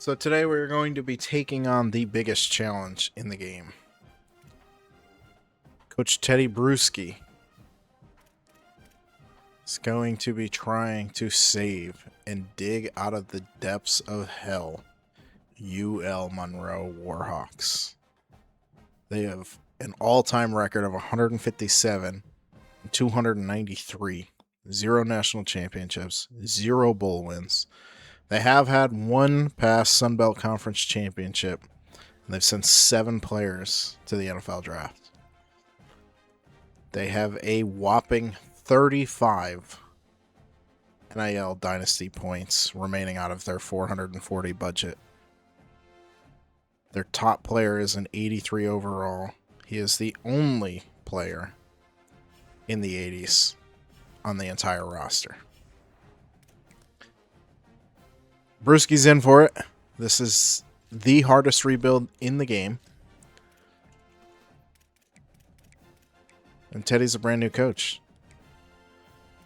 So today we're going to be taking on the biggest challenge in the game. Coach Teddy Brewski is going to be trying to save and dig out of the depths of hell ULM Warhawks. They have an all-time record of 157 and 293, 0 national championships, 0 bowl wins. They have had one past Sun Belt Conference championship, and they've sent 7 players to the NFL draft. They have a whopping 35 NIL Dynasty points remaining out of their 440 budget. Their top player is an 83 overall. He is the only player in the 80s on the entire roster. Brewski's in for it. This is the hardest rebuild in the game. And Teddy's a brand new coach.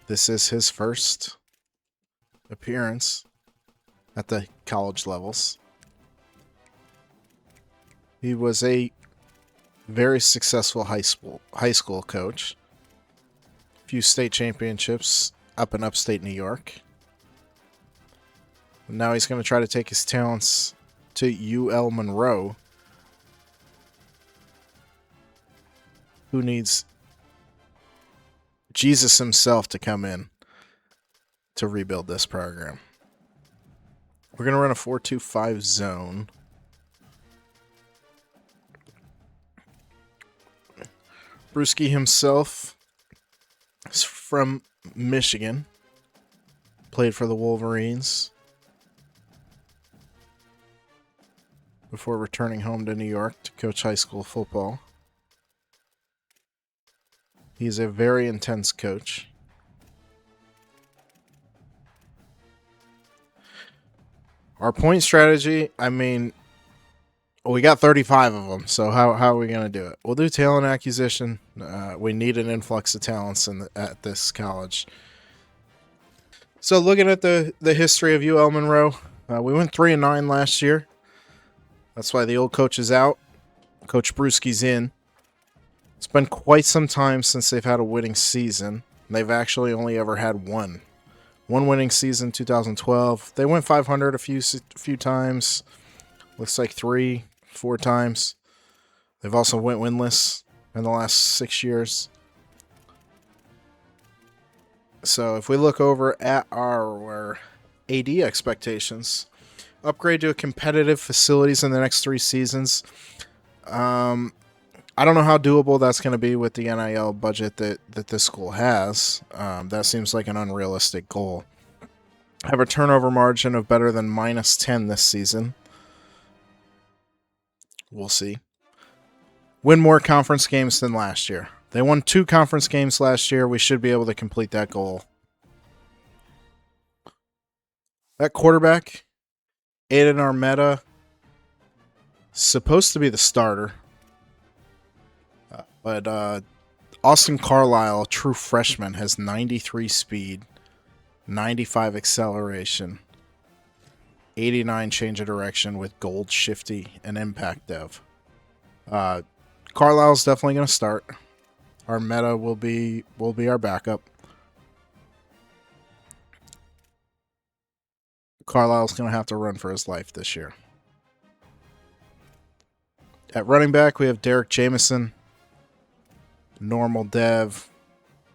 This is his first appearance at the college levels. He was a very successful high school coach. A few state championships up in upstate New York. Now he's going to try to take his talents to UL Monroe, who needs Jesus himself to come in to rebuild this program. We're going to run a 4-2-5 zone. Brewski himself is from Michigan, played for the Wolverines before returning home to New York to coach high school football. He's a very intense coach. Our point strategy, we got 35 of them, so how are we going to do it? We'll do talent acquisition. We need an influx of talents at this college. So looking at the history of UL Monroe, we went 3-9 last year. That's why the old coach is out. Coach Brewski's in. It's been quite some time since they've had a winning season. They've actually only ever had one winning season, 2012. They went 500 a few times. Looks like 3-4 times. They've also went winless in the last 6 years. So if we look over at our AD expectations, upgrade to a competitive facilities in the next 3 seasons. I don't know how doable that's going to be with the NIL budget that this school has. That seems like an unrealistic goal. Have a turnover margin of better than -10 this season. We'll see. Win more conference games than last year. They won 2 conference games last year. We should be able to complete that goal. That quarterback, Aiden Armetta, supposed to be the starter. But Austin Carlisle, a true freshman, has 93 speed, 95 acceleration, 89 change of direction with gold shifty and impact dev. Carlisle's definitely going to start. Armetta will be our backup. Carlisle's going to have to run for his life this year. At running back, we have Derek Jameson. Normal dev.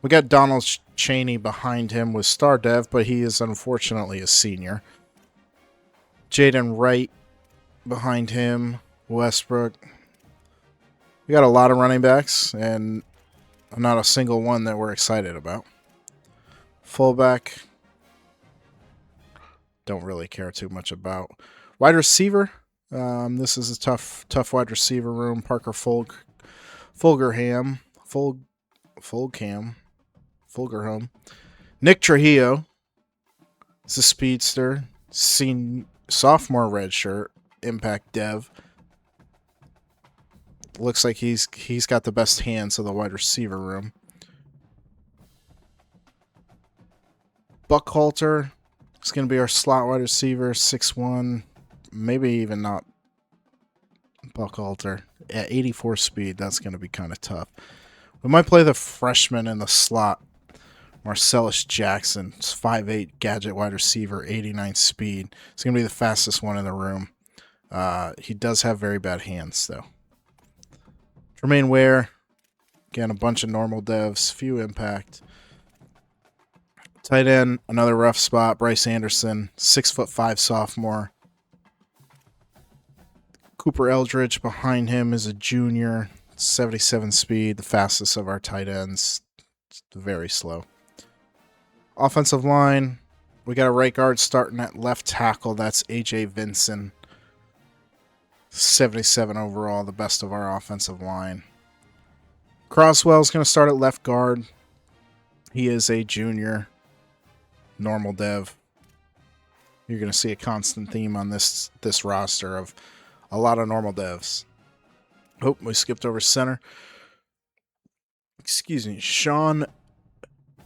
We got Donald Cheney behind him with star dev, but he is unfortunately a senior. Jaden Wright behind him. Westbrook. We got a lot of running backs, and not a single one that we're excited about. Fullback. Don't really care too much about. Wide receiver. This is a tough wide receiver room. Parker Fulgerham. Nick Trujillo. It's a speedster. Sophomore redshirt. Impact dev. Looks like he's got the best hands of the wide receiver room. Buckhalter is going to be our slot wide receiver, 6'1", maybe even not Buckhalter. At 84 speed, that's going to be kind of tough. We might play the freshman in the slot, Marcellus Jackson. It's 5'8", gadget wide receiver, 89 speed. He's going to be the fastest one in the room. He does have very bad hands, though. Tremaine Ware, again, a bunch of normal devs, few impact. Tight end, another rough spot. Bryce Anderson, 6'5" sophomore. Cooper Eldridge behind him is a junior, 77 speed, the fastest of our tight ends. It's very slow. Offensive line, we got a right guard starting at left tackle. That's AJ Vinson, 77 overall, the best of our offensive line. Croswell's going to start at left guard. He is a junior, normal dev. You're going to see a constant theme on this roster of a lot of normal devs. Oh, we skipped over center. Excuse me. Sean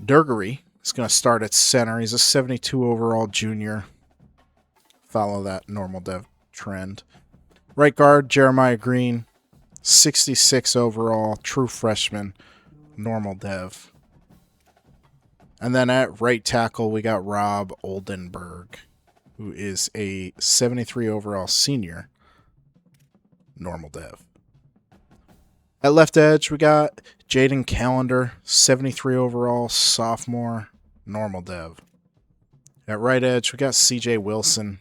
Durgery is going to start at center. He's a 72 overall junior. Follow that normal dev trend. Right guard, Jeremiah Green, 66 overall, true freshman, normal dev. And then at right tackle, we got Rob Oldenburg, who is a 73 overall senior, normal dev. At left edge, we got Jaden Callender, 73 overall, sophomore, normal dev. At right edge, we got CJ Wilson,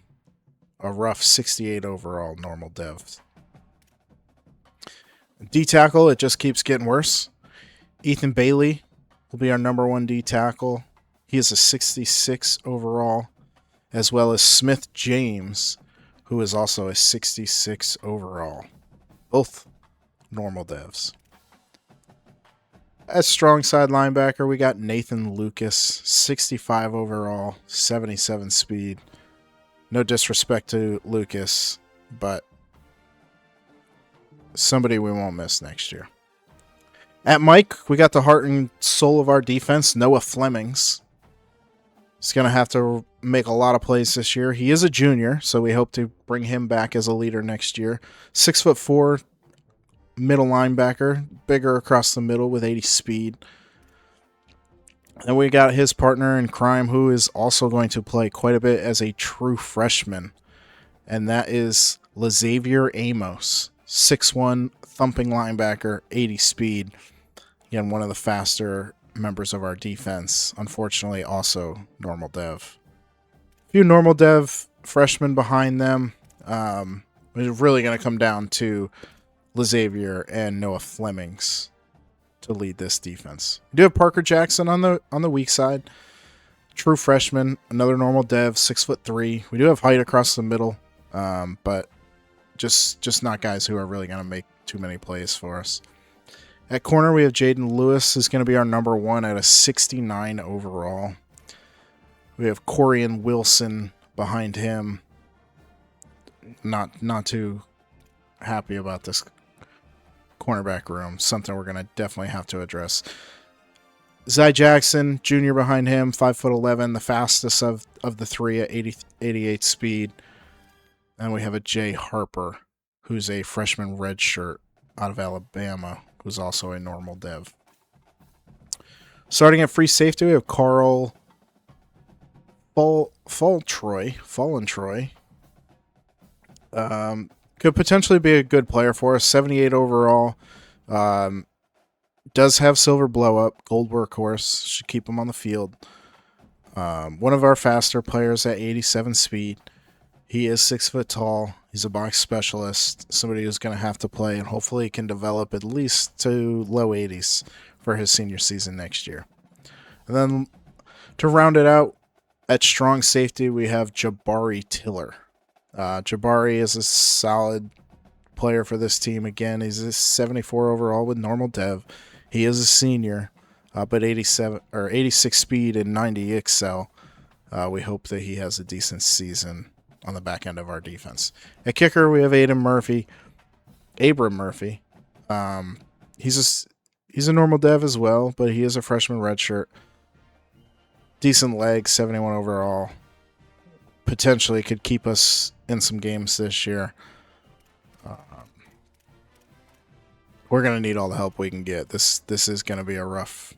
a rough 68 overall, normal dev. D tackle, it just keeps getting worse. Ethan Bailey will be our number 1 D tackle. He is a 66 overall, as well as Smith James, who is also a 66 overall. Both normal devs. At strong side linebacker, we got Nathan Lucas, 65 overall, 77 speed. No disrespect to Lucas, but somebody we won't miss next year. At Mike, we got the heart and soul of our defense, Noah Flemings. He's going to have to make a lot of plays this year. He is a junior, so we hope to bring him back as a leader next year. 6'4", middle linebacker, bigger across the middle with 80 speed. And we got his partner in crime, who is also going to play quite a bit as a true freshman, and that is LaXavier Amos, 6'1", thumping linebacker, 80 speed. Again, one of the faster members of our defense. Unfortunately, also normal dev. A few normal dev freshmen behind them. It's really going to come down to LaXavier and Noah Flemings to lead this defense. We do have Parker Jackson on the weak side. True freshman, another normal dev, 6'3". We do have height across the middle, but just not guys who are really going to make too many plays for us. At corner, we have Jaden Lewis, who's going to be our number 1 at a 69 overall. We have Corian Wilson behind him. Not too happy about this cornerback room. Something we're going to definitely have to address. Zy Jackson, junior behind him, 5'11", the fastest of the three at 88 speed. And we have a Jay Harper, who's a freshman redshirt out of Alabama, who's also a normal dev. Starting at free safety, we have Carl Fallentroy. Could potentially be a good player for us. 78 overall. Does have silver blow up, gold workhorse. Should keep him on the field. One of our faster players at 87 speed. He is 6 foot tall. He's a box specialist. Somebody who's going to have to play and hopefully can develop at least to low 80s for his senior season next year. And then to round it out, at strong safety, we have Jabari Tiller. Jabari is a solid player for this team. Again, he's a 74 overall with normal dev. He is a senior, but 86 speed and 90 excel. We hope that he has a decent season on the back end of our defense. At kicker, we have Abram Murphy. He's a normal dev as well, but he is a freshman redshirt. Decent leg, 71 overall. potentially could keep us in some games this year. We're going to need all the help we can get. This is going to be a rough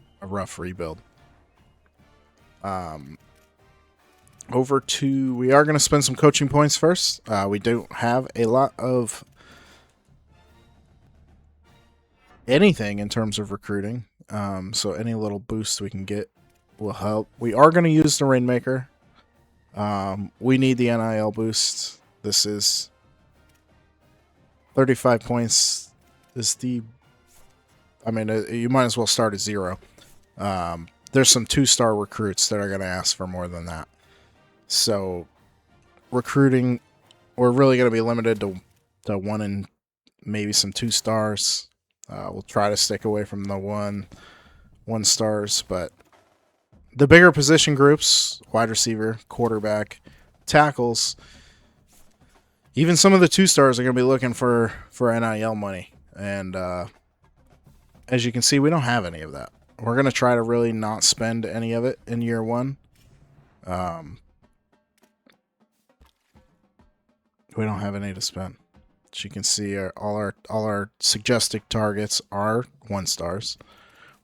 rebuild. We are going to spend some coaching points first. We don't have a lot of anything in terms of recruiting. So any little boost we can get will help. We are going to use the Rainmaker. We need the NIL boost. This is 35 points. You might as well start at 0. There's some 2-star recruits that are going to ask for more than that. So recruiting, we're really going to be limited to 1 and maybe some 2 stars. We'll try to stick away from the 1 stars, but the bigger position groups, wide receiver, quarterback, tackles, even some of the 2 stars are going to be looking for NIL money. And as you can see, we don't have any of that. We're going to try to really not spend any of it in year 1. We don't have any to spend. As you can see, all our suggested targets are 1 stars.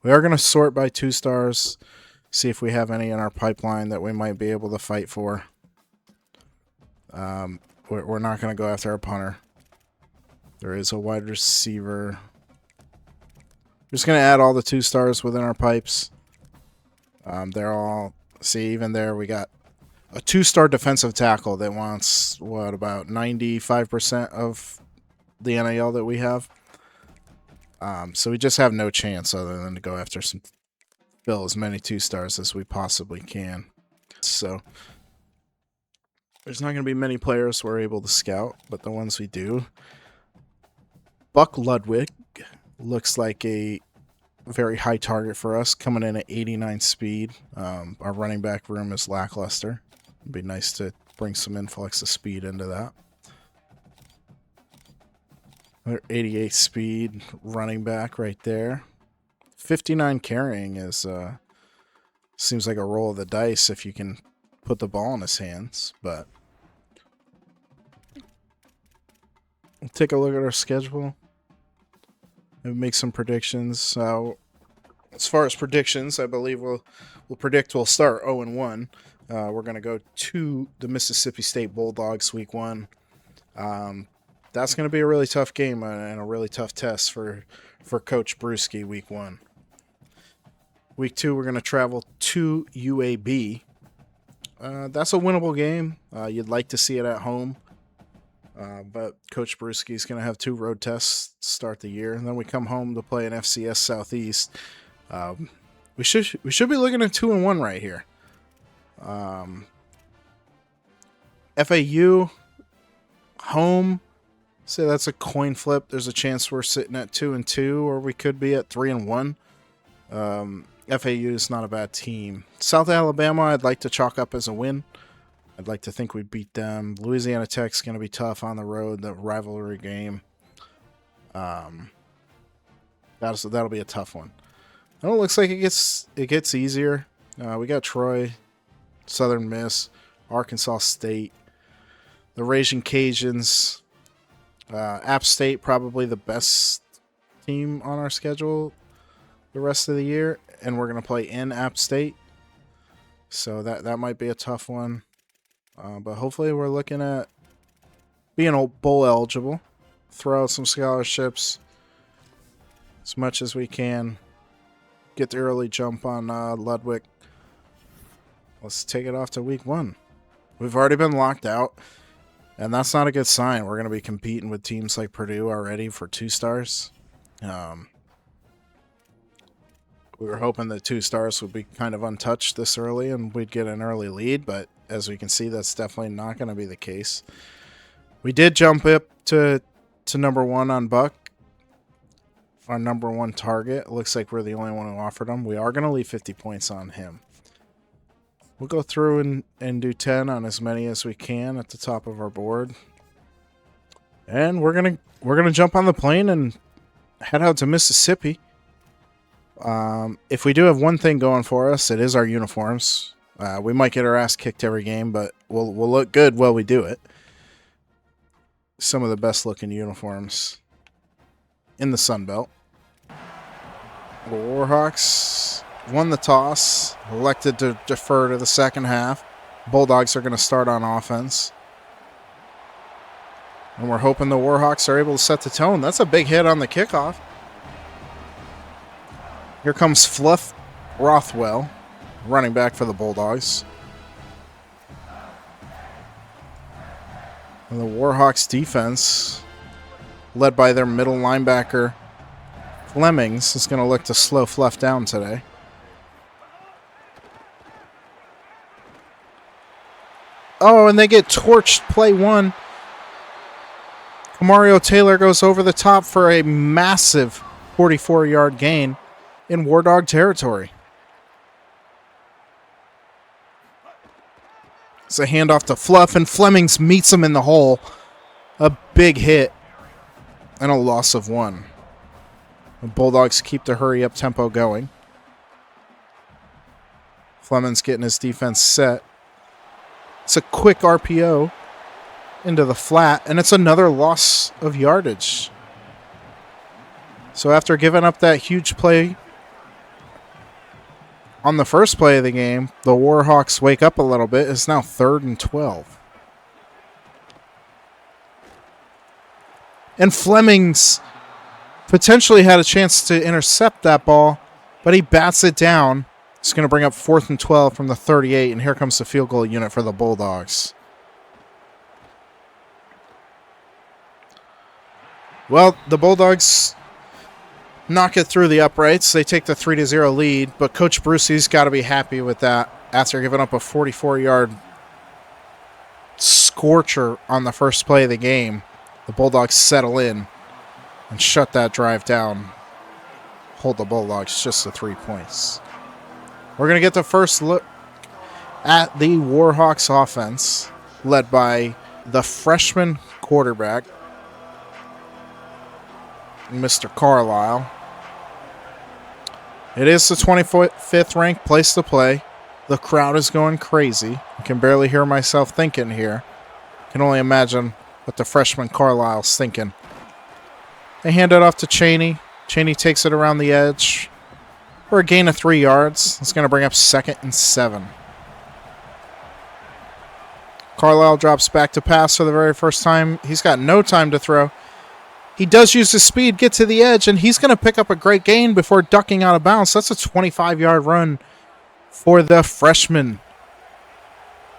We are going to sort by 2 stars, see if we have any in our pipeline that we might be able to fight for. We're not going to go after a punter. There is a wide receiver. We're just going to add all the 2 stars within our pipes. They're all... See, even there we got a 2-star defensive tackle that wants, about 95% of the NIL that we have. So we just have no chance other than to go after fill as many 2 stars as we possibly can. So there's not going to be many players we're able to scout, but the ones we do... Buck Ludwig looks like a very high target for us, coming in at 89 speed. Our running back room is lackluster. It'd be nice to bring some influx of speed into that. Another 88 speed running back right there. 59 carrying is seems like a roll of the dice if you can put the ball in his hands, but we'll take a look at our schedule. And make some predictions. As far as predictions, I believe we'll predict we'll start 0-1. We're going to go to the Mississippi State Bulldogs week 1. That's going to be a really tough game and a really tough test for Coach Brewski week 1. Week 2, we're going to travel to UAB. That's a winnable game. You'd like to see it at home. But Coach Brewski is going to have 2 road tests to start the year, and then we come home to play an FCS Southeast. We should be looking at 2-1 right here. FAU home, say that's a coin flip. There's a chance we're sitting at 2-2, or we could be at 3-1. FAU is not a bad team. South Alabama, I'd like to chalk up as a win. I'd like to think we'd beat them. Louisiana Tech's going to be tough on the road, the rivalry game. That'll be a tough one. It looks like it gets easier. We got Troy, Southern Miss, Arkansas State, the Raging Cajuns, App State, probably the best team on our schedule the rest of the year, and we're going to play in App State. So that might be a tough one. But hopefully we're looking at being bowl eligible, throw out some scholarships as much as we can, get the early jump on Ludwig. Let's take it off to week 1. We've already been locked out, and that's not a good sign. We're going to be competing with teams like Purdue already for 2 stars. We were hoping that 2 stars would be kind of untouched this early and we'd get an early lead, but as we can see, that's definitely not going to be the case. We did jump up to number 1 on Buck, our number 1 target. It looks like we're the only one who offered him. We are going to leave 50 points on him. We'll go through and do 10 on as many as we can at the top of our board. And we're gonna jump on the plane and head out to Mississippi. If we do have one thing going for us, it is our uniforms. We might get our ass kicked every game, but we'll look good while we do it. Some of the best looking uniforms in the Sun Belt. The Warhawks won the toss, elected to defer to the second half. Bulldogs are going to start on offense. And we're hoping the Warhawks are able to set the tone. That's a big hit on the kickoff. Here comes Fluff Rothwell, running back for the Bulldogs. And the Warhawks defense, led by their middle linebacker, Flemings, is going to look to slow Fluff down today. Oh, and they get torched play one. Mario Taylor goes over the top for a massive 44-yard gain in War Dog territory. It's a handoff to Fluff, and Flemings meets him in the hole. A big hit and a loss of 1. The Bulldogs keep the hurry-up tempo going. Flemings getting his defense set. It's a quick RPO into the flat, and it's another loss of yardage. So after giving up that huge play on the first play of the game, the Warhawks wake up a little bit. It's now 3rd and 12. And Flemings potentially had a chance to intercept that ball, but he bats it down. It's going to bring up 4th and 12 from the 38, and here comes the field goal unit for the Bulldogs. Well, the Bulldogs knock it through the uprights. They take the 3-0 lead, but Coach Brewski's got to be happy with that after giving up a 44-yard scorcher on the first play of the game. The Bulldogs settle in and shut that drive down. Hold the Bulldogs just to 3 points. We're going to get the first look at the Warhawks offense, led by the freshman quarterback, Mr. Carlisle. It is the 25th ranked place to play. The crowd is going crazy. I can barely hear myself thinking here. I can only imagine what the freshman Carlisle's thinking. They hand it off to Cheney. Cheney takes it around the edge for a gain of 3 yards. It's going to bring up 2nd and 7. Carlisle drops back to pass for the very first time. He's got no time to throw. He does use his speed, get to the edge, and he's going to pick up a great gain before ducking out of bounds. That's a 25-yard run for the freshman.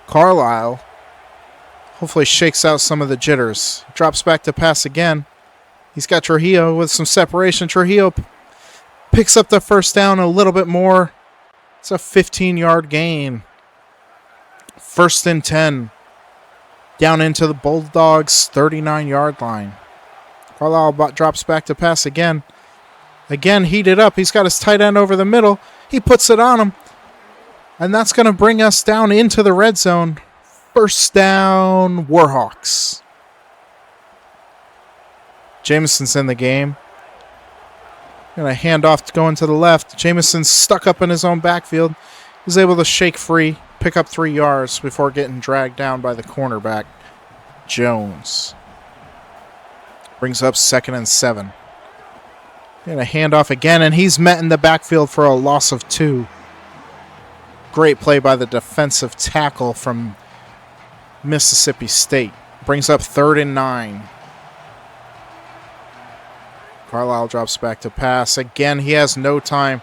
Carlisle hopefully shakes out some of the jitters. Drops back to pass again. He's got Trujillo with some separation. Trujillo picks up the first down a little bit more. It's a 15-yard gain. 1st and 10. Down into the Bulldogs' 39-yard line. Carlisle drops back to pass again. Again, heated up. He's got his tight end over the middle. He puts it on him. And that's going to bring us down into the red zone. 1st down, Warhawks. Jameson's in the game. Going to hand off going to the left. Jameson's stuck up in his own backfield. He's able to shake free, pick up 3 yards before getting dragged down by the cornerback, Jones. Brings up 2nd and 7. Going to hand off again, and he's met in the backfield for a loss of 2. Great play by the defensive tackle from Mississippi State. Brings up 3rd and 9. Carlisle drops back to pass. Again, he has no time.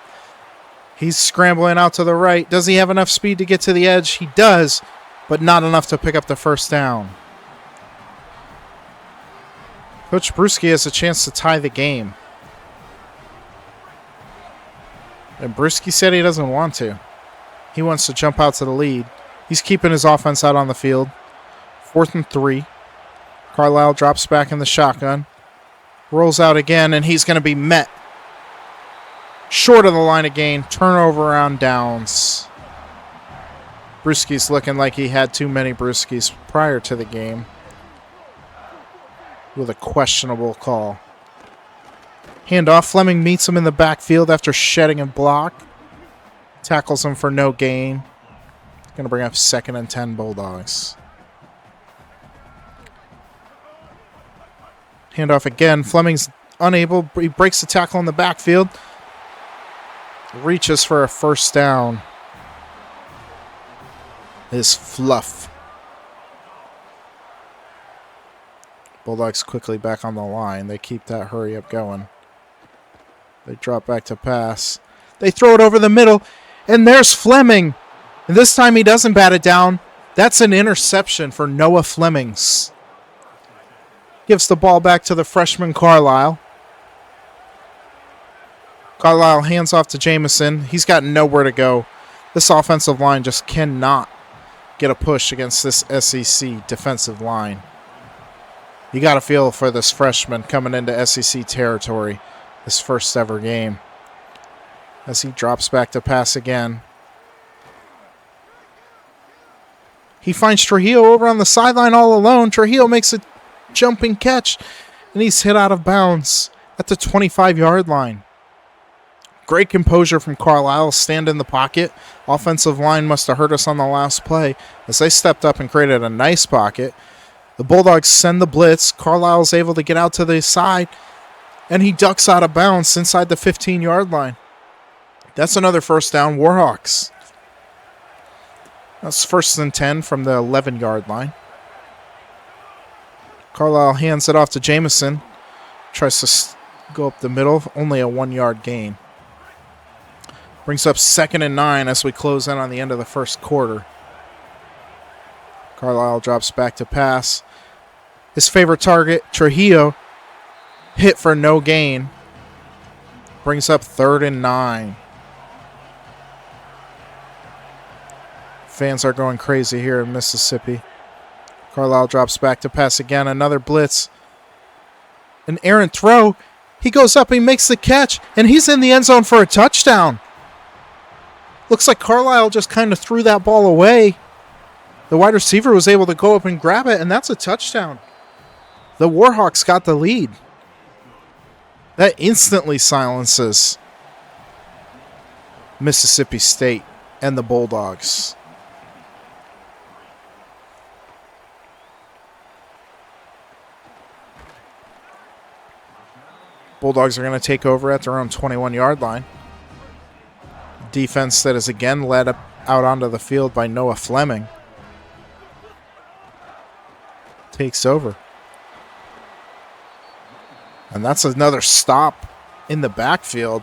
He's scrambling out to the right. Does he have enough speed to get to the edge? He does, but not enough to pick up the first down. Coach Brewski has a chance to tie the game. And Brewski said he doesn't want to. He wants to jump out to the lead. He's keeping his offense out on the field. 4th and 3. Carlisle drops back in the shotgun. Rolls out again, and he's going to be met short of the line of gain. Turnover on downs. Brewski's looking like he had too many Brewskis prior to the game, with a questionable call. Handoff. Fleming meets him in the backfield after shedding a block. Tackles him for no gain. Going to bring up 2nd and 10 Bulldogs. Handoff again. Fleming's unable. He breaks the tackle in the backfield. Reaches for a first down. Is Fluff. Bulldogs quickly back on the line. They keep that hurry up going. They drop back to pass. They throw it over the middle, and there's Fleming. And this time he doesn't bat it down. That's an interception for Noah Flemings. Gives the ball back to the freshman Carlisle. Carlisle hands off to Jamison. He's got nowhere to go. This offensive line just cannot get a push against this SEC defensive line. You got to feel for this freshman coming into SEC territory, his first ever game. As he drops back to pass again. He finds Trujillo over on the sideline all alone. Trujillo makes a jumping catch, and he's hit out of bounds at the 25-yard line. Great composure from Carlisle. Stand in the pocket. Offensive line must have hurt us on the last play as they stepped up and created a nice pocket. The Bulldogs send the blitz. Carlisle's able to get out to the side, and he ducks out of bounds inside the 15-yard line. That's another first down, Warhawks. That's 1st and 10 from the 11-yard line. Carlisle hands it off to Jamison. Tries to go up the middle. Only a 1-yard gain. Brings up 2nd and 9 as we close in on the end of the first quarter. Carlisle drops back to pass. His favorite target, Trujillo, hit for no gain. Brings up 3rd and 9. Fans are going crazy here in Mississippi. Carlisle drops back to pass again. Another blitz. An errant throw. He goes up, he makes the catch, and he's in the end zone for a touchdown. Looks like Carlisle just kind of threw that ball away. The wide receiver was able to go up and grab it, and that's a touchdown. The Warhawks got the lead. That instantly silences Mississippi State and the Bulldogs. Bulldogs are going to take over at their own 21-yard line. Defense that is again led out onto the field by Noah Fleming. Takes over. And that's another stop in the backfield.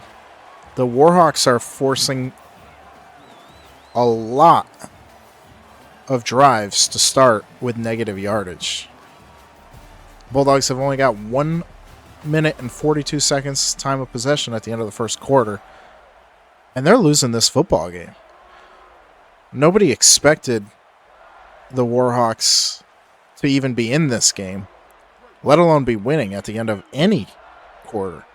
The Warhawks are forcing a lot of drives to start with negative yardage. Bulldogs have only got 1 minute and 42 seconds time of possession at the end of the first quarter. And they're losing this football game. Nobody expected the Warhawks to even be in this game, let alone be winning at the end of any quarter.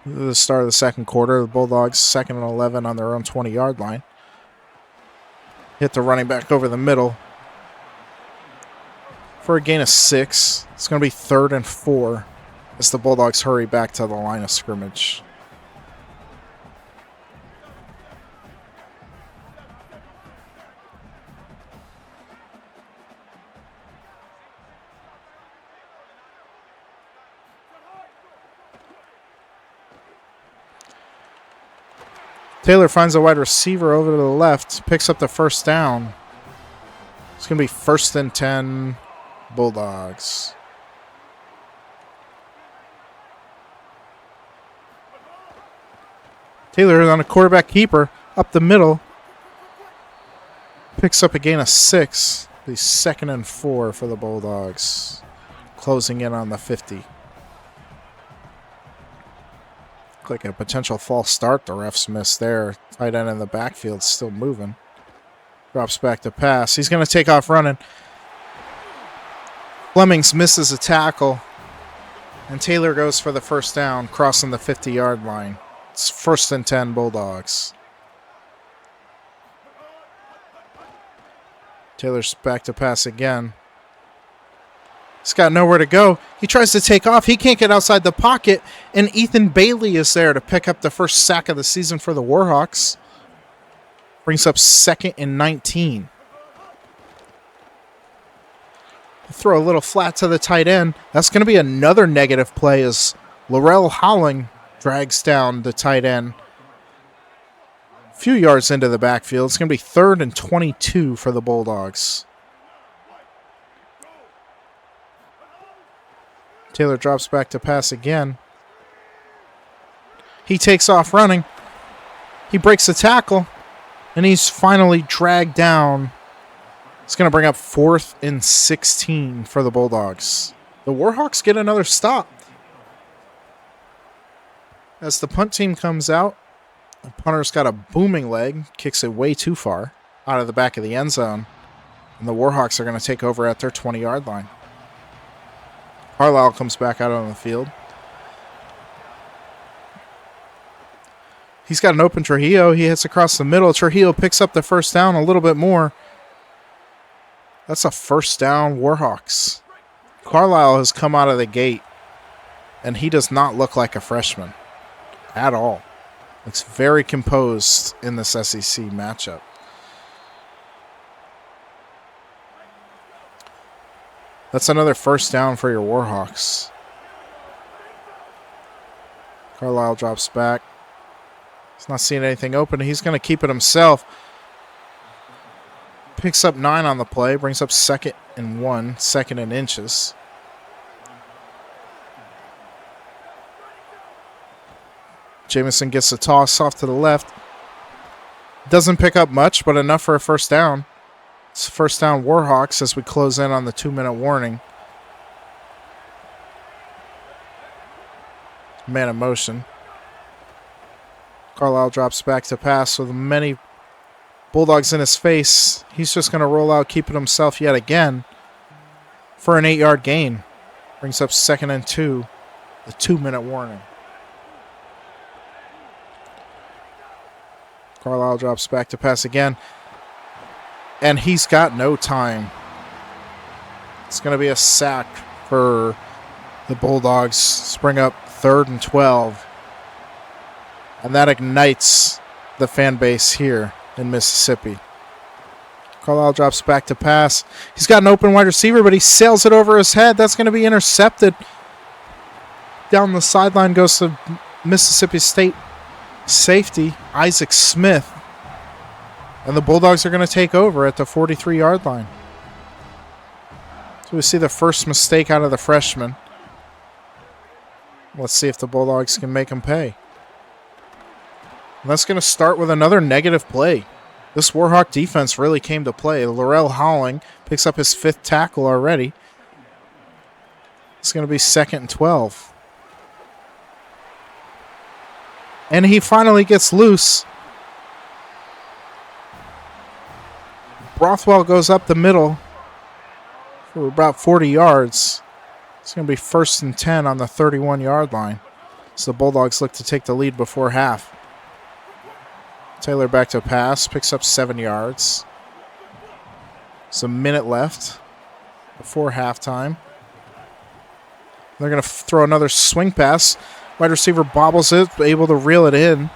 The start of the second quarter, the Bulldogs 2nd and 11 on their own 20-yard line. Hit the running back over the middle for a gain of 6. It's going to be 3rd and 4 as the Bulldogs hurry back to the line of scrimmage. Taylor finds a wide receiver over to the left, picks up the first down. It's going to be 1st and 10 Bulldogs. Taylor is on a quarterback keeper up the middle. Picks up a gain of 6. The 2nd and 4 for the Bulldogs. Closing in on the 50. Like a potential false start the refs missed there. Tight end in the backfield still moving. Drops back to pass. He's going to take off running. Flemings misses a tackle. And Taylor goes for the first down, crossing the 50-yard line. It's 1st and 10 Bulldogs. Taylor's back to pass again. He's got nowhere to go. He tries to take off. He can't get outside the pocket. And Ethan Bailey is there to pick up the first sack of the season for the Warhawks. Brings up 2nd and 19. Throw a little flat to the tight end. That's going to be another negative play as Laurel Howling drags down the tight end. A few yards into the backfield. It's going to be 3rd and 22 for the Bulldogs. Taylor drops back to pass again. He takes off running. He breaks the tackle, and he's finally dragged down. It's going to bring up 4th and 16 for the Bulldogs. The Warhawks get another stop. As the punt team comes out, the punter's got a booming leg, kicks it way too far out of the back of the end zone, and the Warhawks are going to take over at their 20-yard line. Carlisle comes back out on the field. He's got an open Trujillo. He hits across the middle. Trujillo picks up the first down a little bit more. That's a first down, Warhawks. Carlisle has come out of the gate, and he does not look like a freshman at all. Looks very composed in this SEC matchup. That's another first down for your Warhawks. Carlisle drops back. He's not seeing anything open. He's going to keep it himself. Picks up 9 on the play. Brings up 2nd and 1. 2nd and inches. Jamison gets the toss off to the left. Doesn't pick up much, but enough for a first down. It's first down Warhawks as we close in on the 2-minute warning. Man in motion. Carlisle drops back to pass with many Bulldogs in his face. He's just going to roll out, keep it himself yet again for an 8-yard gain. Brings up 2nd and 2, the 2-minute warning. Carlisle drops back to pass again, and he's got no time. It's going to be a sack for the Bulldogs. Bring up 3rd and 12. And that ignites the fan base here in Mississippi. Carlisle drops back to pass. He's got an open wide receiver, but he sails it over his head. That's going to be intercepted. Down the sideline goes to Mississippi State safety, Isaac Smith. And the Bulldogs are going to take over at the 43-yard line. So we see the first mistake out of the freshman. Let's see if the Bulldogs can make him pay. And that's going to start with another negative play. This Warhawk defense really came to play. Laurel Howling picks up his 5th tackle already. It's going to be 2nd and 12. And he finally gets loose. Rothwell goes up the middle for about 40 yards. It's going to be 1st and 10 on the 31-yard line. So the Bulldogs look to take the lead before half. Taylor back to pass, picks up 7 yards. There's a minute left before halftime. They're going to throw another swing pass. Wide receiver bobbles it, able to reel it in.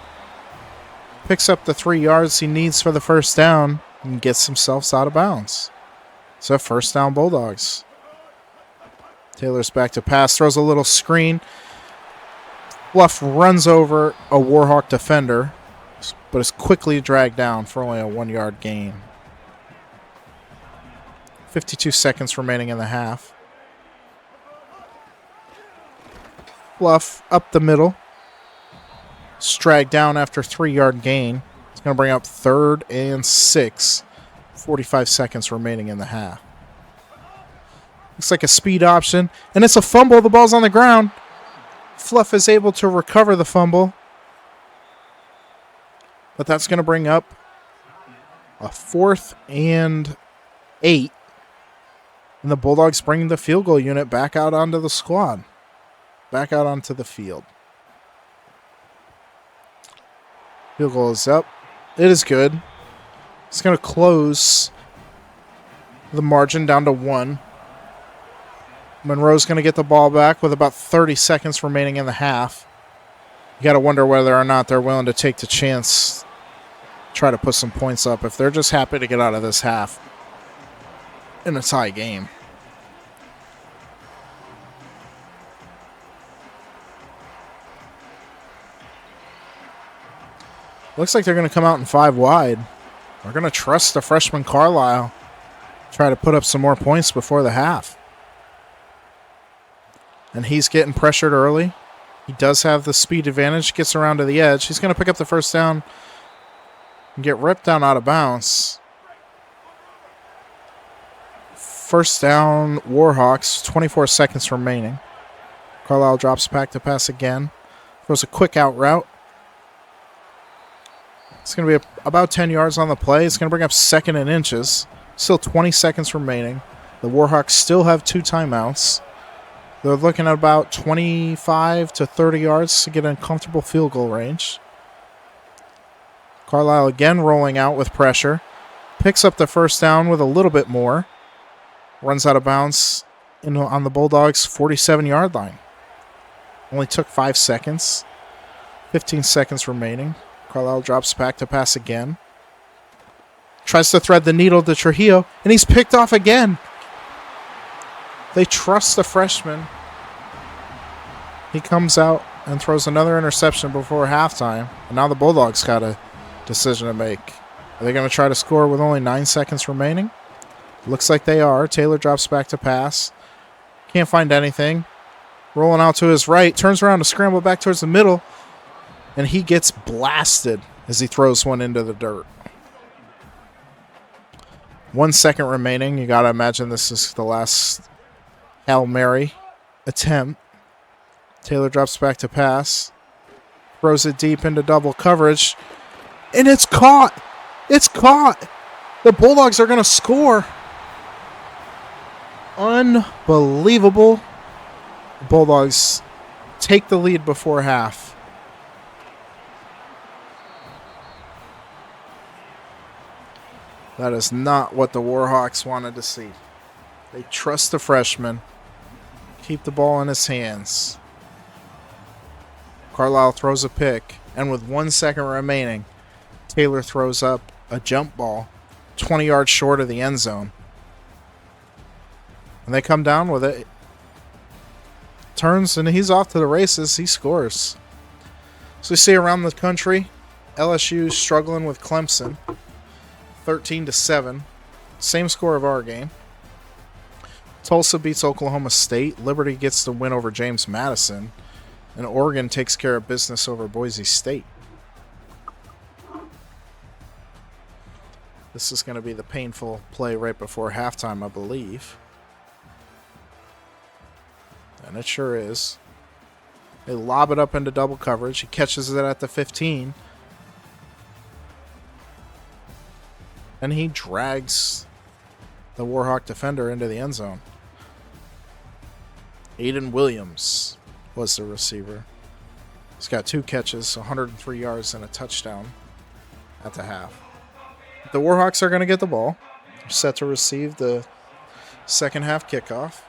Picks up the 3 yards he needs for the first down and gets himself out of bounds. So first down Bulldogs. Taylor's back to pass, throws a little screen. Bluff runs over a Warhawk defender, but is quickly dragged down for only a 1-yard gain. 52 seconds remaining in the half. Bluff up the middle. Dragged down after 3-yard gain. It's going to bring up 3rd and 6. 45 seconds remaining in the half. Looks like a speed option, and it's a fumble. The ball's on the ground. Fluff is able to recover the fumble. But that's going to bring up a 4th and 8. And the Bulldogs bring the field goal unit back out onto the squad. Back out onto the field. Field goal is up. It is good. It's going to close the margin down to 1. Monroe's going to get the ball back with about 30 seconds remaining in the half. You got to wonder whether or not they're willing to take the chance try to put some points up if they're just happy to get out of this half in a tie game. Looks like they're going to come out in 5 wide. We're going to trust the freshman Carlisle. Try to put up some more points before the half. And he's getting pressured early. He does have the speed advantage. Gets around to the edge. He's going to pick up the first down and get ripped down out of bounds. First down, Warhawks. 24 seconds remaining. Carlisle drops back to pass again. Throws a quick out route. It's going to be about 10 yards on the play. It's going to bring up 2nd and inches. Still 20 seconds remaining. The Warhawks still have 2 timeouts. They're looking at about 25 to 30 yards to get in comfortable field goal range. Carlisle again rolling out with pressure. Picks up the first down with a little bit more. Runs out of bounds on the Bulldogs' 47-yard line. Only took 5 seconds. 15 seconds remaining. Carlisle drops back to pass again. Tries to thread the needle to Trujillo, and he's picked off again. They trust the freshman. He comes out and throws another interception before halftime, and now the Bulldogs got a decision to make. Are they going to try to score with only 9 seconds remaining? Looks like they are. Taylor drops back to pass. Can't find anything. Rolling out to his right. Turns around to scramble back towards the middle. And he gets blasted as he throws one into the dirt. 1 second remaining. You got to imagine this is the last Hail Mary attempt. Taylor drops back to pass. Throws it deep into double coverage. And it's caught. It's caught. The Bulldogs are going to score. Unbelievable. The Bulldogs take the lead before half. That is not what the Warhawks wanted to see. They trust the freshman. Keep the ball in his hands. Carlisle throws a pick. And with 1 second remaining, Taylor throws up a jump ball 20 yards short of the end zone. And they come down with it. Turns and he's off to the races. He scores. So we see around the country, LSU struggling with Clemson. 13-7. Same score of our game. Tulsa beats Oklahoma State. Liberty gets the win over James Madison. And Oregon takes care of business over Boise State. This is going to be the painful play right before halftime, I believe. And it sure is. They lob it up into double coverage. He catches it at the 15. And he drags the Warhawk defender into the end zone. Aiden Williams was the receiver. He's got 2 catches, 103 yards, and a touchdown at the half. The Warhawks are going to get the ball. They're set to receive the second half kickoff.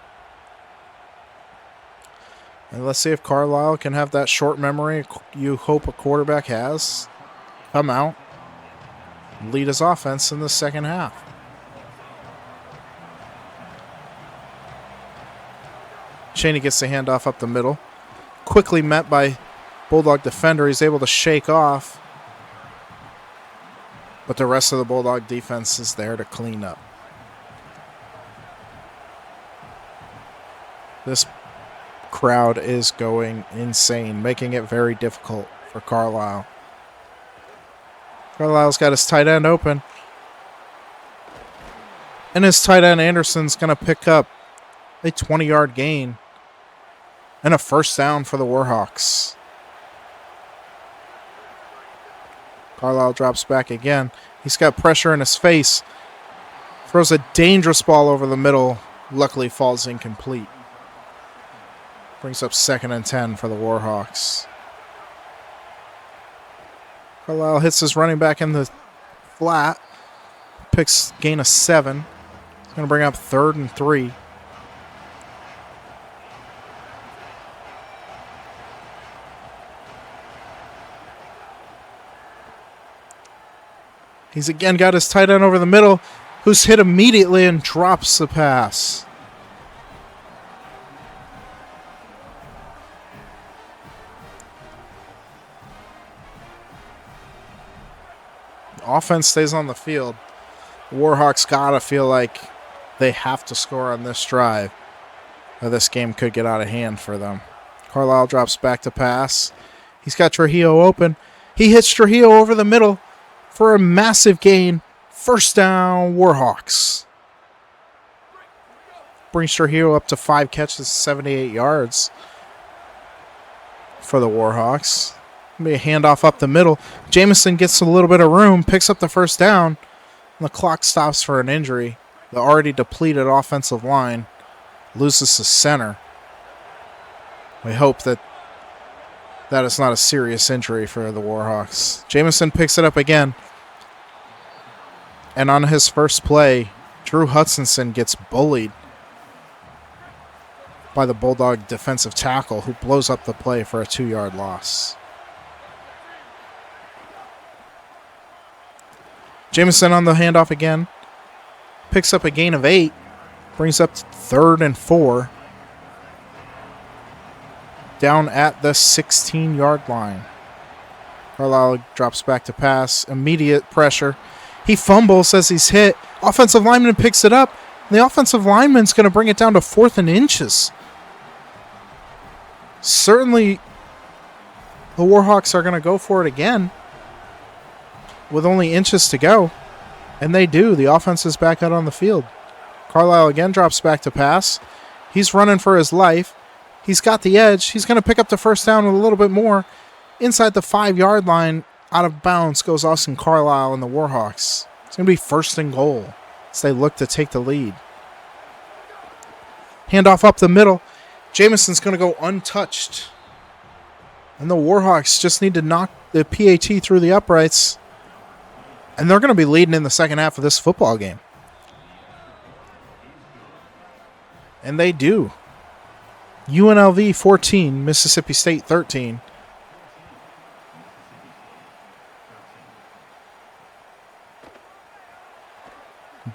And let's see if Carlisle can have that short memory you hope a quarterback has. Come out. Lead his offense in the second half. Cheney gets the handoff up the middle. Quickly met by Bulldog defender. He's able to shake off. But the rest of the Bulldog defense is there to clean up. This crowd is going insane, making it very difficult for Carlisle. Carlisle's got his tight end open. And his tight end Anderson's going to pick up a 20-yard gain and a first down for the Warhawks. Carlisle drops back again. He's got pressure in his face. Throws a dangerous ball over the middle. Luckily falls incomplete. Brings up 2nd and 10 for the Warhawks. Carlisle hits his running back in the flat. Picks gain of 7. He's going to bring up 3rd and 3. He's again got his tight end over the middle, who's hit immediately and drops the pass. Offense stays on the field. Warhawks gotta feel like they have to score on this drive, or this game could get out of hand for them. Carlisle drops back to pass. He's got Trujillo open. He hits Trujillo over the middle for a massive gain. First down, Warhawks. Brings Trujillo up to 5 catches, 78 yards for the Warhawks. Maybe a handoff up the middle. Jamison gets a little bit of room, picks up the first down, and the clock stops for an injury. The already depleted offensive line loses the center. We hope that is not a serious injury for the Warhawks. Jamison picks it up again. And on his first play, Drew Hutchinson gets bullied by the Bulldog defensive tackle, who blows up the play for a 2-yard loss. Jamison on the handoff again. Picks up a gain of 8. Brings up 3rd and 4. Down at the 16-yard line. Carlisle drops back to pass. Immediate pressure. He fumbles as he's hit. Offensive lineman picks it up. And the offensive lineman's going to bring it down to 4th and inches. Certainly, the Warhawks are going to go for it again with only inches to go. And they do. The offense is back out on the field. Carlisle again drops back to pass. He's running for his life. He's got the edge. He's going to pick up the first down with a little bit more. Inside the 5-yard line, out of bounds goes Austin Carlisle and the Warhawks. It's going to be 1st and goal as they look to take the lead. Handoff up the middle. Jamison's going to go untouched. And the Warhawks just need to knock the PAT through the uprights. And they're going to be leading in the second half of this football game. And they do. UNLV 14, Mississippi State 13.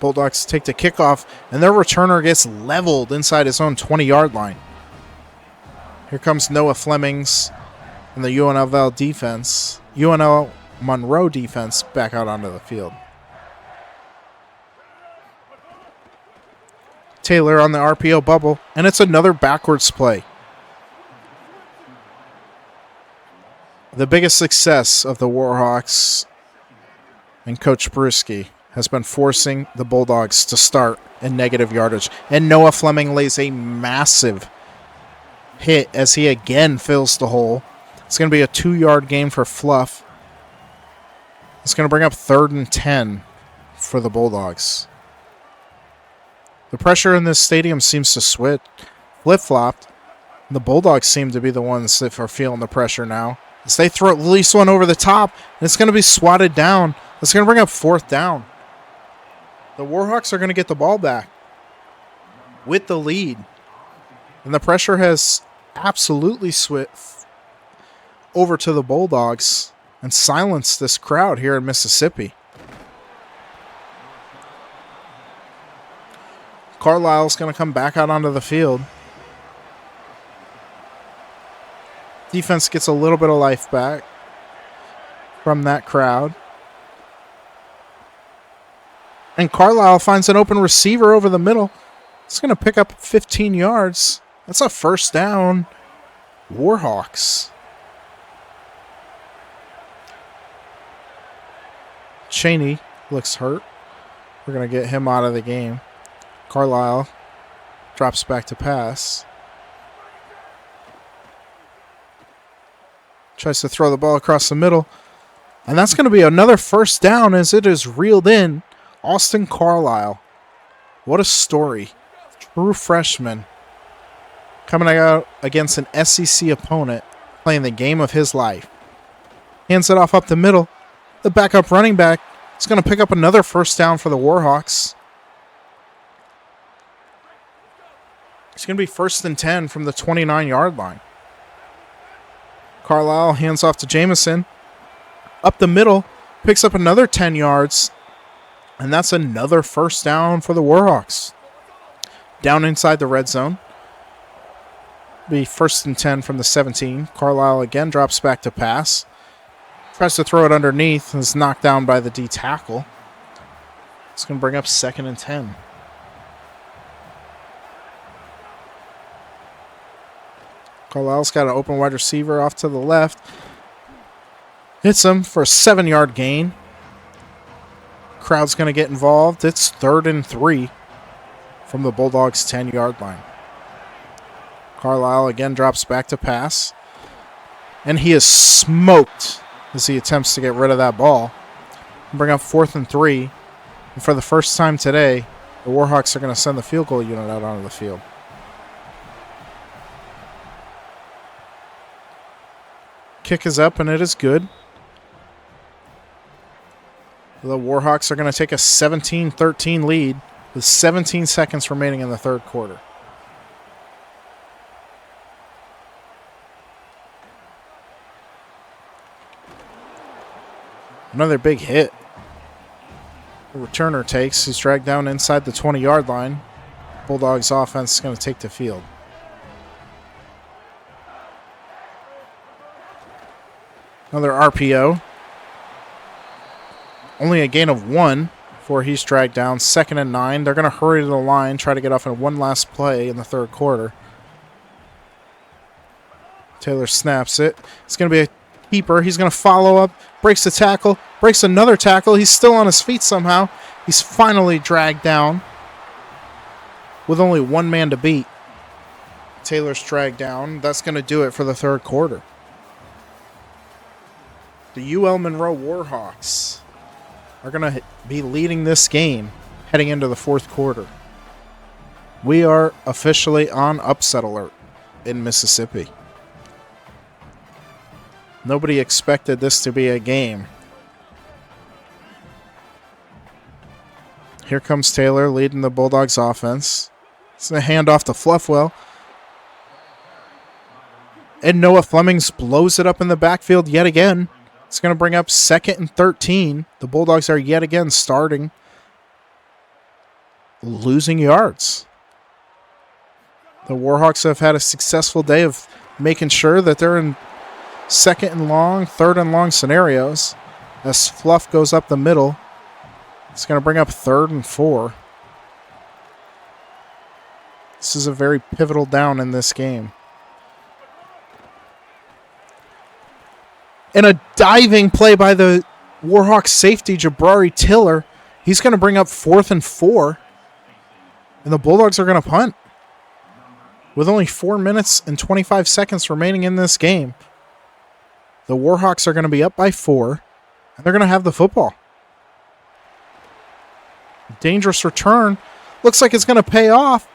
Bulldogs take the kickoff, and their returner gets leveled inside his own 20-yard line. Here comes Noah Flemings and the UNLV defense. UNL Monroe defense back out onto the field. Taylor on the RPO bubble, and it's another backwards play. The biggest success of the Warhawks and Coach Brewski has been forcing the Bulldogs to start in negative yardage. And Noah Fleming lays a massive hit as he again fills the hole. It's going to be a 2-yard gain for Fluff. It's going to bring up 3rd and 10 for the Bulldogs. The pressure in this stadium seems to flip-flopped. The Bulldogs seem to be the ones that are feeling the pressure now. As they throw at least one over the top, and it's going to be swatted down. It's going to bring up 4th down. The Warhawks are going to get the ball back with the lead. And the pressure has absolutely switched over to the Bulldogs and silenced this crowd here in Mississippi. Carlisle's going to come back out onto the field. Defense gets a little bit of life back from that crowd. And Carlisle finds an open receiver over the middle. It's going to pick up 15 yards. That's a first down. Warhawks. Cheney looks hurt. We're going to get him out of the game. Carlisle drops back to pass. Tries to throw the ball across the middle. And that's going to be another first down as it is reeled in. Austin Carlisle. What a story. True freshman. Coming out against an SEC opponent. Playing the game of his life. Hands it off up the middle. The backup running back is going to pick up another first down for the Warhawks. It's going to be 1st and 10 from the 29-yard line. Carlisle hands off to Jamison. Up the middle. Picks up another 10 yards, and that's another first down for the Warhawks. Down inside the red zone. Be 1st and 10 from the 17. Carlisle again drops back to pass. Tries to throw it underneath and is knocked down by the D tackle. It's going to bring up 2nd and 10. Carlisle's got an open wide receiver off to the left. Hits him for a 7-yard gain. Crowd's going to get involved. It's 3rd and 3 from the Bulldogs' 10-yard line. Carlisle again drops back to pass. And he is smoked as he attempts to get rid of that ball. Bring up 4th and 3. And for the first time today, the Warhawks are going to send the field goal unit out onto the field. Kick is up, and it is good. The Warhawks are going to take a 17-13 lead with 17 seconds remaining in the 3rd quarter. Another big hit. The returner takes. He's dragged down inside the 20-yard line. Bulldogs offense is going to take the field. Another RPO. Only a gain of 1 before he's dragged down. 2nd and 9. They're going to hurry to the line, try to get off in one last play in the 3rd quarter. Taylor snaps it. It's going to be a keeper. He's going to follow up. Breaks the tackle. Breaks another tackle. He's still on his feet somehow. He's finally dragged down with only one man to beat. Taylor's dragged down. That's going to do it for the 3rd quarter. The UL Monroe Warhawks are going to be leading this game heading into the 4th quarter. We are officially on upset alert in Mississippi. Nobody expected this to be a game. Here comes Taylor leading the Bulldogs offense. It's a handoff to Fluffwell. And Noah Flemings blows it up in the backfield yet again. It's going to bring up 2nd and 13. The Bulldogs are yet again losing yards. The Warhawks have had a successful day of making sure that they're in 2nd and long, 3rd and long scenarios. As Fluff goes up the middle, it's going to bring up 3rd and 4. This is a very pivotal down in this game. And a diving play by the Warhawks safety, Jabrari Tiller. He's going to bring up 4th and 4. And the Bulldogs are going to punt. With only 4 minutes and 25 seconds remaining in this game, the Warhawks are going to be up by 4, and they're going to have the football. Dangerous return. Looks like it's going to pay off.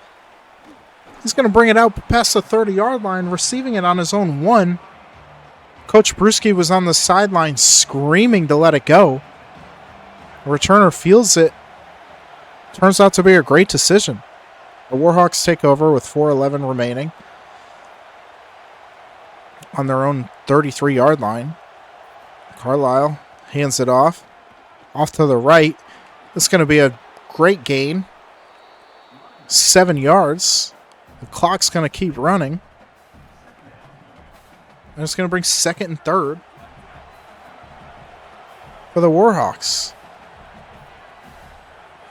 He's going to bring it out past the 30-yard line, receiving it on his own 1. Coach Brewski was on the sideline screaming to let it go. The returner fields it. Turns out to be a great decision. The Warhawks take over with 4:11 remaining on their own 33-yard line. Carlisle hands it off to the right. It's going to be a great gain. 7 yards. The clock's going to keep running. And it's going to bring 2nd and 3rd for the Warhawks.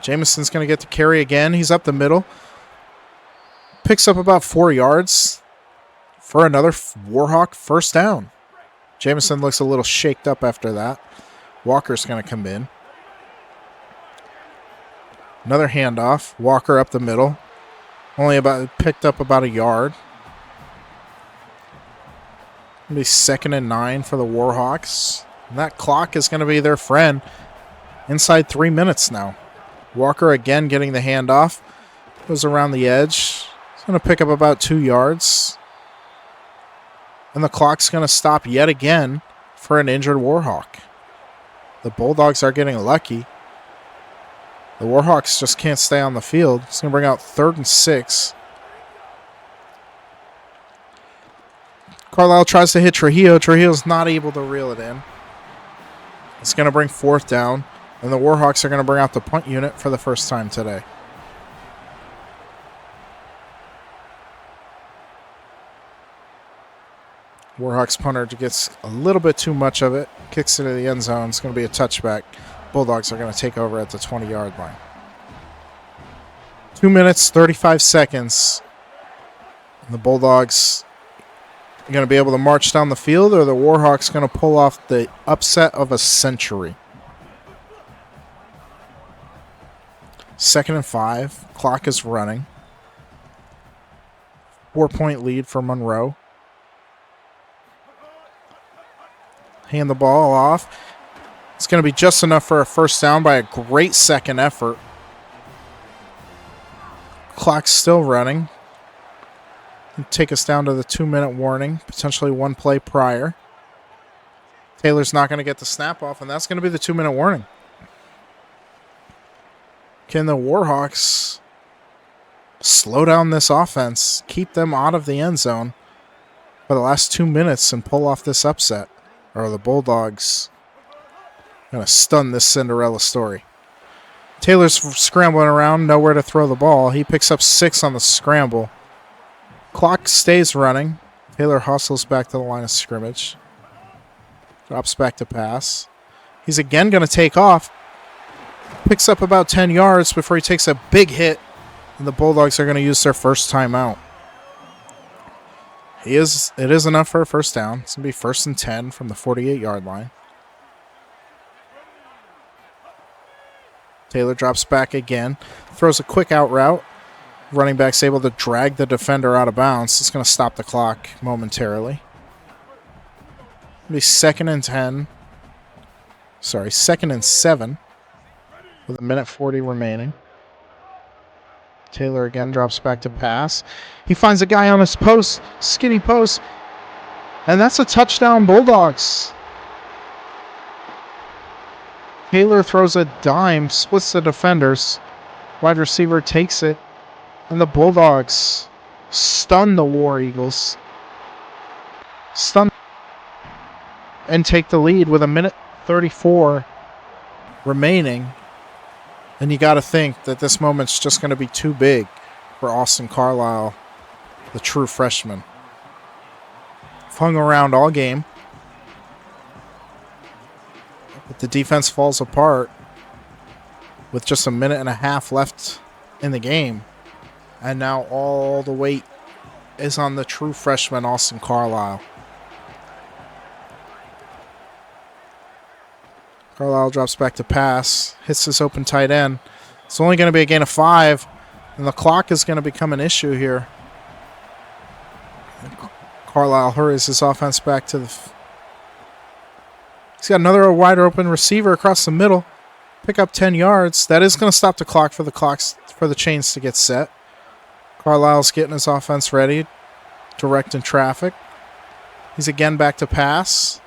Jameson's going to get the carry again. He's up the middle. Picks up about 4 yards for another Warhawk first down. Jameson looks a little shaked up after that. Walker's going to come in. Another handoff. Walker up the middle. Only picked up about a yard. It'll be 2nd and 9 for the Warhawks. And that clock is going to be their friend inside 3 minutes now. Walker again getting the handoff. Goes around the edge. He's going to pick up about 2 yards. And the clock's going to stop yet again for an injured Warhawk. The Bulldogs are getting lucky. The Warhawks just can't stay on the field. It's going to bring out 3rd and 6. Carlisle tries to hit Trujillo. Trujillo's not able to reel it in. It's going to bring 4th down, and the Warhawks are going to bring out the punt unit for the first time today. Warhawks punter gets a little bit too much of it, kicks it to the end zone. It's going to be a touchback. Bulldogs are going to take over at the 20-yard line. 2 minutes, 35 seconds. And the Bulldogs are going to be able to march down the field, or the Warhawks going to pull off the upset of a century. 2nd and 5. Clock is running. 4-point lead for Monroe. Hand the ball off. It's going to be just enough for a first down by a great second effort. Clock's still running. Take us down to the 2-minute warning, potentially 1 play prior. Taylor's not going to get the snap off, and that's going to be the 2-minute warning. Can the Warhawks slow down this offense, keep them out of the end zone for the last 2 minutes, and pull off this upset? Or are the Bulldogs going to stun this Cinderella story? Taylor's scrambling around, nowhere to throw the ball. He picks up 6 on the scramble. Clock stays running. Taylor hustles back to the line of scrimmage. Drops back to pass. He's again going to take off. Picks up about 10 yards before he takes a big hit. And the Bulldogs are going to use their first timeout. It is enough for a first down. It's going to be 1st and 10 from the 48-yard line. Taylor drops back again. Throws a quick out route. Running back's able to drag the defender out of bounds. It's going to stop the clock momentarily. It'll be 2nd and 10. Sorry, 2nd and 7 with 1:40 remaining. Taylor again drops back to pass. He finds a guy on his post, skinny post, and that's a touchdown, Bulldogs. Taylor throws a dime, splits the defenders. Wide receiver takes it, and the Bulldogs stun the War Eagles. Stun and take the lead with 1:34 remaining. And you got to think that this moment's just going to be too big for Austin Carlisle, the true freshman. Hung around all game. But the defense falls apart with just 1.5 minutes left in the game. And now all the weight is on the true freshman, Austin Carlisle. Carlisle drops back to pass, hits this open tight end. It's only going to be a gain of 5, and the clock is going to become an issue here. Carlisle hurries his offense back to the... He's got another wide open receiver across the middle. Pick up 10 yards. That is going to stop the clock for the chains to get set. Carlisle's getting his offense ready, directing traffic. He's again back to pass.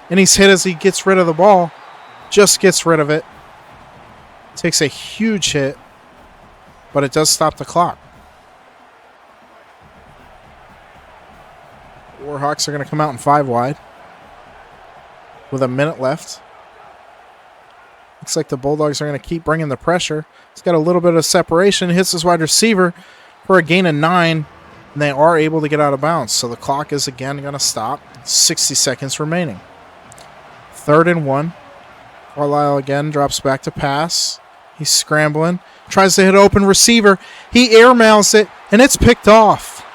And he's hit as he gets rid of the ball. Just gets rid of it. Takes a huge hit. But it does stop the clock. Warhawks are going to come out in 5 wide. With 1 minute left. Looks like the Bulldogs are going to keep bringing the pressure. He's got a little bit of separation. Hits his wide receiver for a gain of 9. And they are able to get out of bounds. So the clock is again going to stop. 60 seconds remaining. 3rd and 1. Carlisle again drops back to pass. He's scrambling. Tries to hit an open receiver. He airmails it, and it's picked off.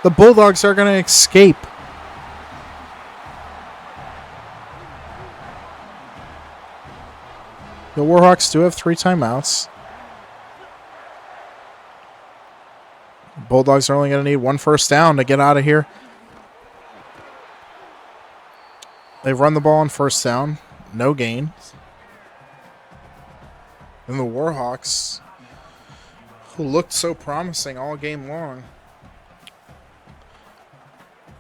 The Bulldogs are going to escape. The Warhawks do have 3 timeouts. The Bulldogs are only going to need 1 first down to get out of here. They run the ball on first down. No gain. And the Warhawks, who looked so promising all game long,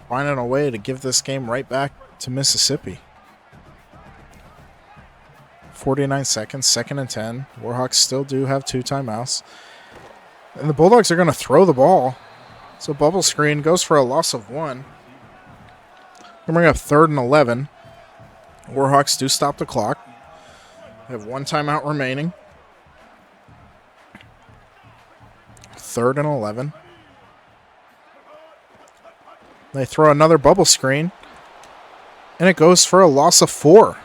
finding a way to give this game right back to Mississippi. 49 seconds, 2nd and 10. Warhawks still do have 2 timeouts. And the Bulldogs are going to throw the ball. So bubble screen goes for a loss of 1. We're going to bring up 3rd and 11. Warhawks do stop the clock. They have 1 timeout remaining. 3rd and 11. They throw another bubble screen, and it goes for a loss of 4.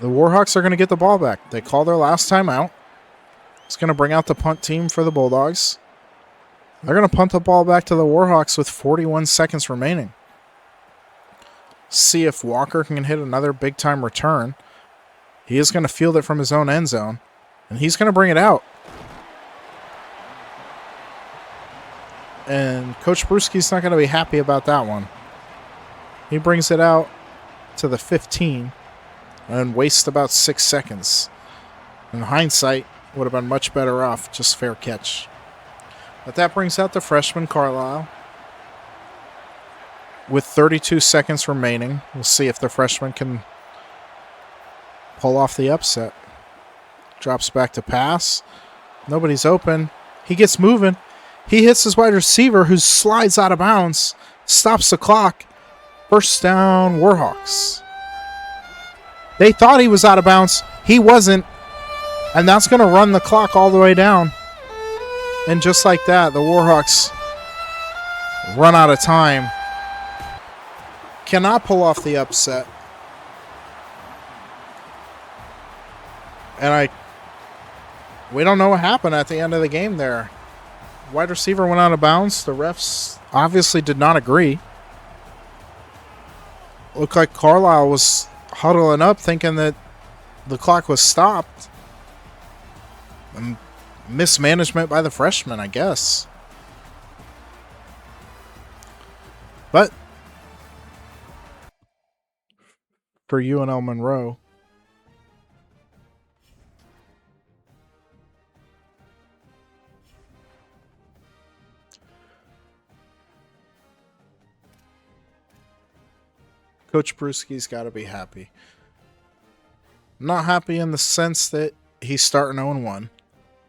The Warhawks are going to get the ball back. They call their last timeout. It's going to bring out the punt team for the Bulldogs. They're going to punt the ball back to the Warhawks with 41 seconds remaining. See if Walker can hit another big-time return. He is going to field it from his own end zone, and he's going to bring it out. And Coach Brewski's not going to be happy about that one. He brings it out to the 15 and wastes about 6 seconds. In hindsight, would have been much better off, just fair catch. But that brings out the freshman Carlisle. With 32 seconds remaining, we'll see if the freshman can pull off the upset. Drops back to pass. Nobody's open. He gets moving. He hits his wide receiver, who slides out of bounds, stops the clock. First down, Warhawks. They thought he was out of bounds. He wasn't. And that's going to run the clock all the way down. And just like that, the Warhawks run out of time. Cannot pull off the upset. And we don't know what happened at the end of the game there. Wide receiver went out of bounds. The refs obviously did not agree. Looked like Carlisle was huddling up thinking that the clock was stopped. Mismanagement by the freshman, I guess. But for UNL Monroe, Coach Brewski's got to be happy. Not happy in the sense that he's starting 0-1,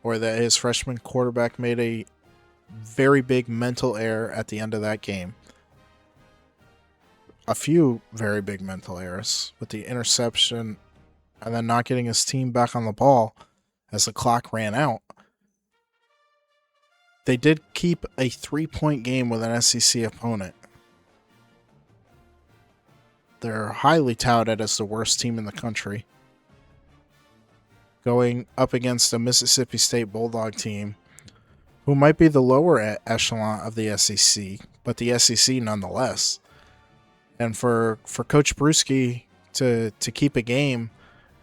or that his freshman quarterback made a very big mental error at the end of that game. A few very big mental errors with the interception and then not getting his team back on the ball as the clock ran out. They did keep a 3-point game with an SEC opponent. They're highly touted as the worst team in the country, going up against a Mississippi State Bulldog team who might be the lower echelon of the SEC, but the SEC nonetheless. And for Coach Brewski to keep a game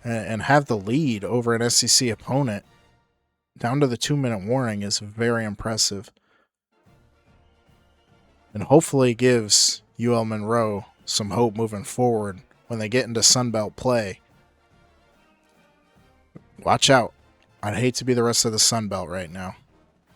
and have the lead over an SEC opponent down to the 2-minute warning is very impressive. And hopefully gives UL Monroe some hope moving forward when they get into Sunbelt play. Watch out. I'd hate to be the rest of the Sunbelt right now.